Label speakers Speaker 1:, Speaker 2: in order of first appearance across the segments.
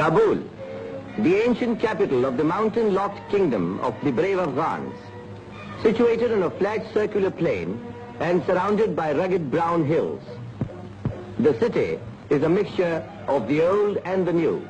Speaker 1: Kabul, the ancient capital of the mountain-locked kingdom of the brave Afghans, situated on a flat circular plain and surrounded by rugged brown hills. The city is a mixture of the old and the new.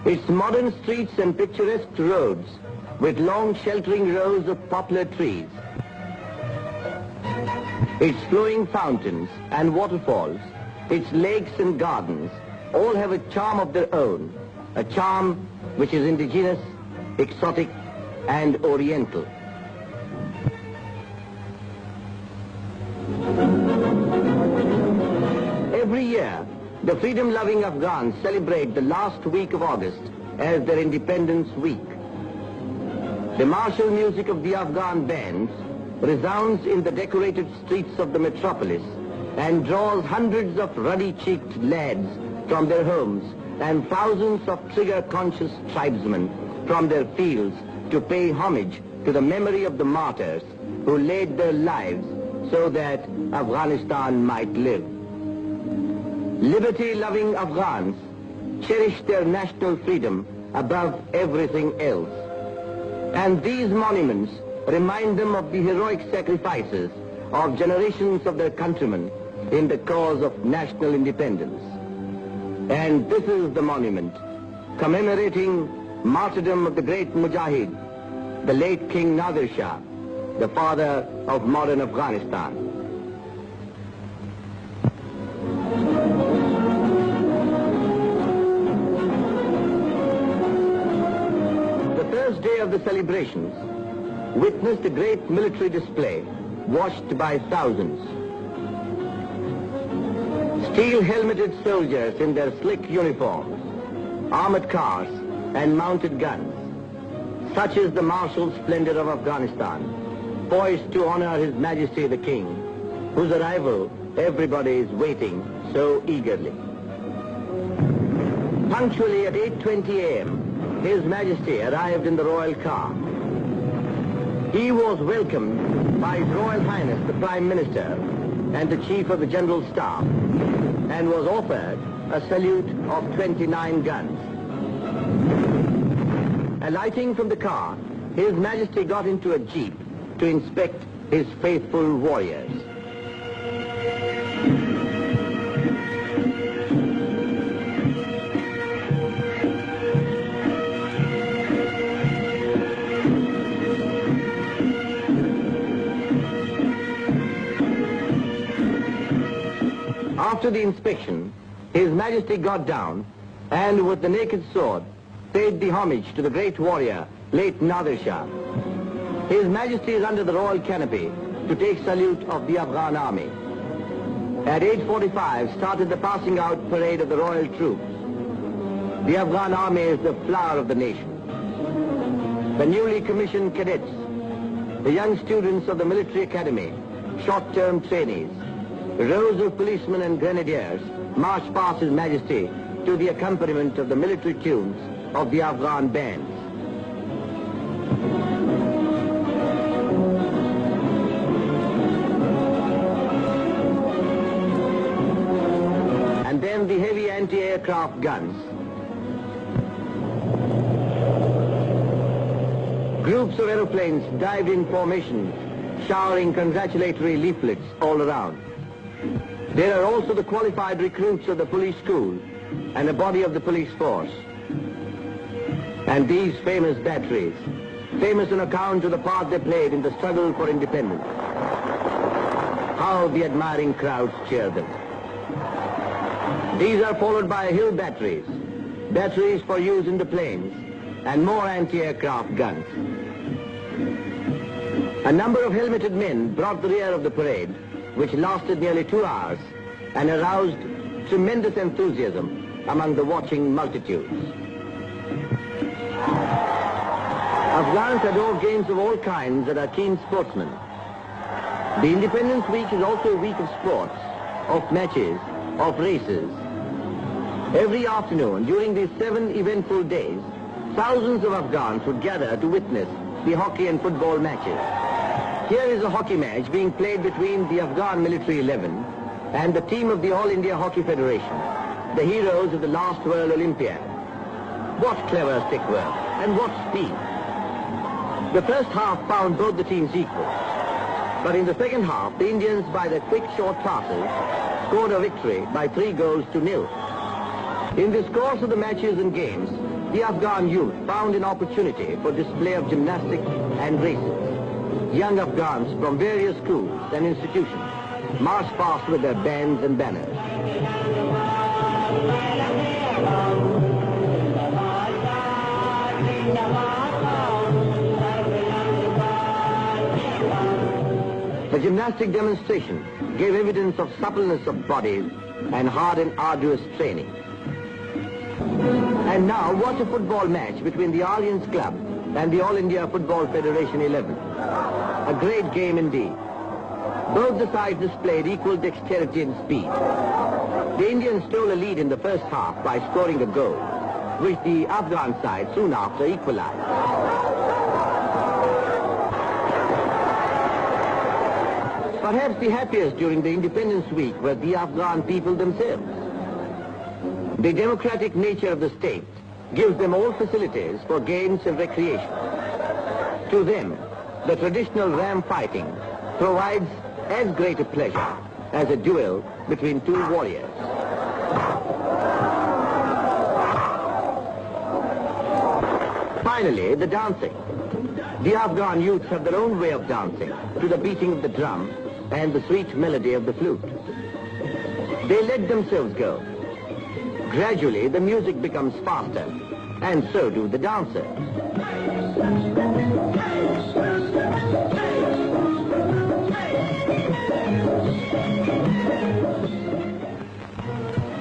Speaker 1: Its modern streets and picturesque roads with long sheltering rows of poplar trees. Its flowing fountains and waterfalls, its lakes and gardens, all have a charm of their own, a charm which is indigenous, exotic, and oriental. Every year, the freedom-loving Afghans celebrate the last week of August as their Independence Week. The martial music of the Afghan bands resounds in the decorated streets of the metropolis and draws hundreds of ruddy-cheeked lads from their homes and thousands of trigger-conscious tribesmen from their fields to pay homage to the memory of the martyrs who laid their lives so that Afghanistan might live. Liberty-loving Afghans cherish their national freedom above everything else. And these monuments remind them of the heroic sacrifices of generations of their countrymen in the cause of national independence. And this is the monument commemorating martyrdom of the great Mujahid, the late King Nader Shah, the father of modern Afghanistan. The first day of the celebrations witnessed a great military display watched by thousands. Steel-helmeted soldiers in their slick uniforms, armored cars and mounted guns. Such is the martial splendor of Afghanistan, poised to honor His Majesty the King, whose arrival everybody is waiting so eagerly. Punctually at 8:20 a.m., His Majesty arrived in the royal car. He was welcomed by His Royal Highness the Prime Minister and the Chief of the General Staff, and was offered a salute of 29 guns. Alighting from the car, His Majesty got into a jeep to inspect his faithful warriors. After the inspection, His Majesty got down and with the naked sword paid the homage to the great warrior, late Nader Shah. His Majesty is under the royal canopy to take salute of the Afghan army. At 8:45 started the passing out parade of the royal troops. The Afghan army is the flower of the nation. The newly commissioned cadets, the young students of the military academy, short-term trainees, rows of policemen and grenadiers march past His Majesty to the accompaniment of the military tunes of the Afghan bands. And then the heavy anti-aircraft guns. Groups of aeroplanes dived in formation, showering congratulatory leaflets all around. There are also the qualified recruits of the police school and a body of the police force. And these famous batteries, famous on account of the part they played in the struggle for independence. How the admiring crowds cheer them. These are followed by hill batteries, batteries for use in the plains, and more anti-aircraft guns. A number of helmeted men brought the rear of the parade, which lasted nearly 2 hours and aroused tremendous enthusiasm among the watching multitudes. Afghans adore games of all kinds and are keen sportsmen. The Independence Week is also a week of sports, of matches, of races. Every afternoon during these 7 eventful days, thousands of Afghans would gather to witness the hockey and football matches. Here is a hockey match being played between the Afghan military 11 and the team of the All India Hockey Federation, the heroes of the last World Olympiad. What clever stick work, and what speed. The first half found both the teams equal. But in the second half, the Indians, by their quick short passes, scored a victory by 3-0. In this course of the matches and games, the Afghan youth found an opportunity for display of gymnastics and races. Young Afghans from various schools and institutions marched past with their bands and banners. The gymnastic demonstration gave evidence of suppleness of bodies and hard and arduous training. And now watch a football match between the Alliance Club and the All India Football Federation 11. A great game indeed. Both the sides displayed equal dexterity and speed. The Indians stole a lead in the first half by scoring a goal, which the Afghan side soon after equalized. Perhaps the happiest during the Independence Week were the Afghan people themselves. The democratic nature of the state gives them all facilities for games and recreation. To them, the traditional ram fighting provides as great a pleasure as a duel between two warriors. Finally, the dancing. The Afghan youths have their own way of dancing to the beating of the drum and the sweet melody of the flute. They let themselves go. Gradually, the music becomes faster, and so do the dancers.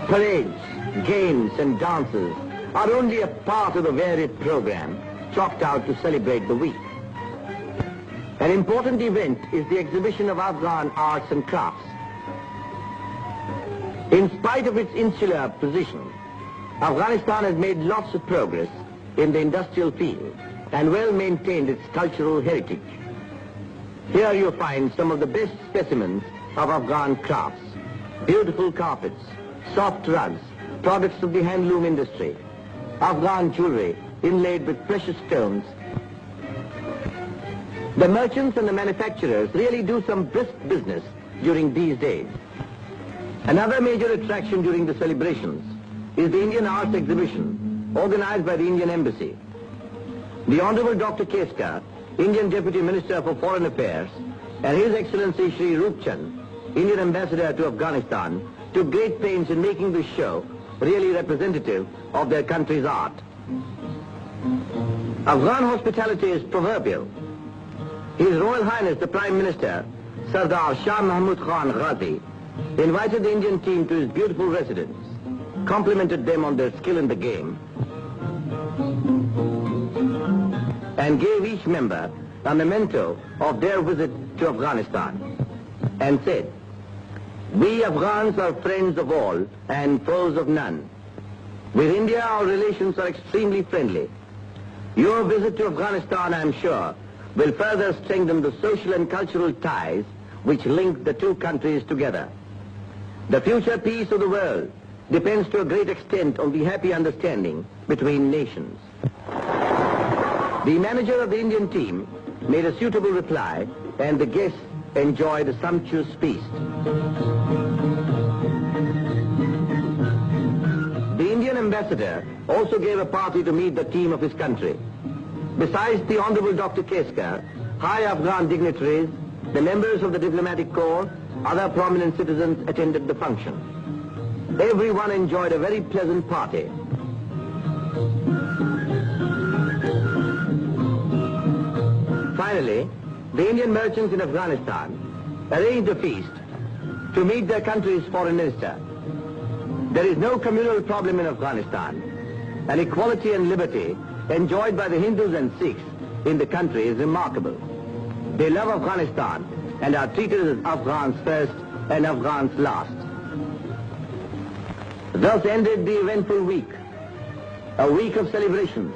Speaker 1: Parades, games, and dances are only a part of the varied program chalked out to celebrate the week. An important event is the exhibition of Afghan arts and crafts. In spite of its insular position, Afghanistan has made lots of progress in the industrial field and well maintained its cultural heritage. Here you find some of the best specimens of Afghan crafts: beautiful carpets, soft rugs, products of the handloom industry, Afghan jewelry inlaid with precious stones. The merchants and the manufacturers really do some brisk business during these days. Another major attraction during the celebrations is the Indian Arts Exhibition, organized by the Indian Embassy. The Honorable Dr. Keska, Indian Deputy Minister for Foreign Affairs, and His Excellency Shri Roop Chand, Indian Ambassador to Afghanistan, took great pains in making this show really representative of their country's art. Afghan hospitality is proverbial. His Royal Highness the Prime Minister, Sardar Shah Mahmud Khan Ghazi, invited the Indian team to his beautiful residence, complimented them on their skill in the game, and gave each member a memento of their visit to Afghanistan, and said, "We Afghans are friends of all and foes of none. With India our relations are extremely friendly. Your visit to Afghanistan, I am sure, will further strengthen the social and cultural ties which link the two countries together. The future peace of the world depends to a great extent on the happy understanding between nations." The manager of the Indian team made a suitable reply, and the guests enjoyed a sumptuous feast. The Indian ambassador also gave a party to meet the team of his country. Besides the Honorable Dr. Keska, high Afghan dignitaries, the members of the diplomatic corps, other prominent citizens attended the function. Everyone enjoyed a very pleasant party. Finally, the Indian merchants in Afghanistan arranged a feast to meet their country's foreign minister. There is no communal problem in Afghanistan, and equality and liberty enjoyed by the Hindus and Sikhs in the country is remarkable. They love Afghanistan and are treated as Afghans first and Afghans last. Thus ended the eventful week, a week of celebrations.